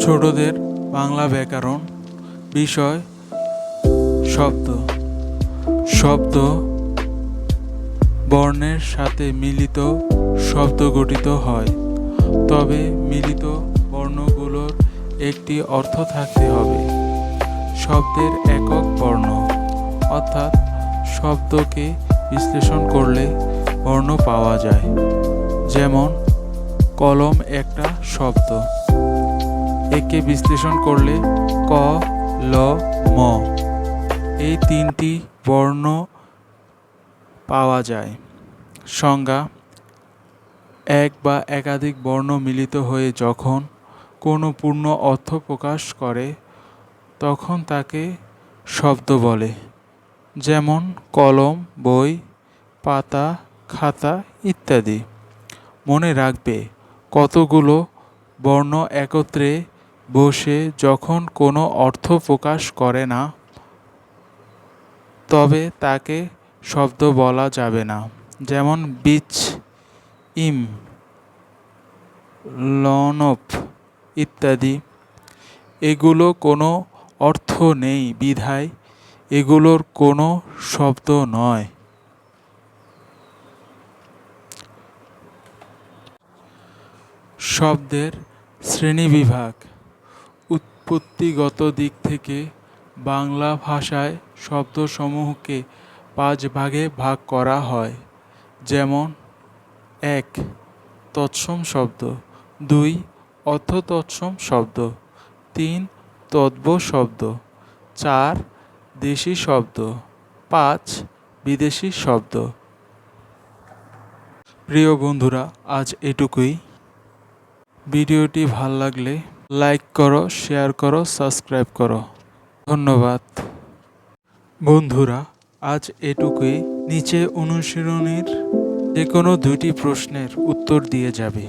ছোটদের বাংলা ব্যাকরণ বিষয় শব্দ। শব্দ বর্ণের সাথে মিলিত শব্দ গঠিত হয়, তবে মিলিত বর্ণগুলোর একটি অর্থ থাকতে হবে। শব্দের একক বর্ণ, অর্থাৎ শব্দকে বিশ্লেষণ করলে বর্ণ পাওয়া যায়। যেমন কলম একটা শব্দ, একে বিশ্লেষণ করলে ক, ল, ম এই তিনটি বর্ণ পাওয়া যায়। সংজ্ঞা: এক বা একাধিক বর্ণ মিলিত হয়ে যখন কোনো পূর্ণ অর্থ প্রকাশ করে তখন তাকে শব্দ বলে। যেমন কলম, বই, পাতা, খাতা ইত্যাদি। মনে রাখবে, কতগুলো বর্ণ একত্রে বসে যখন কোনো অর্থ প্রকাশ করে না, তবে তাকে শব্দ বলা যাবে না। যেমন বীচ, ইম, লনপ ইত্যাদি। এগুলো কোনো অর্থ নেই বিধায় এগুলোর কোনো শব্দ নয়। শব্দের শ্রেণীবিভাগ: উৎপত্তিগত দিক থেকে বাংলা ভাষায় শব্দসমূহকে 5 ভাগে ভাগ করা হয়। যেমন: 1. তৎসম শব্দ, 2. অর্থতৎসম শব্দ, 3. তদ্ভব শব্দ, 4. দেশি শব্দ, 5. বিদেশি শব্দ। প্রিয় বন্ধুরা, আজ এটুকুই। ভিডিওটি ভালো লাগলে লাইক করো, শেয়ার করো, সাবস্ক্রাইব করো। ধন্যবাদ। বন্ধুরা, আজ এটুকুই। নিচে অনুশীলনীর যে কোনো 2টি প্রশ্নের উত্তর দিয়ে যাবে।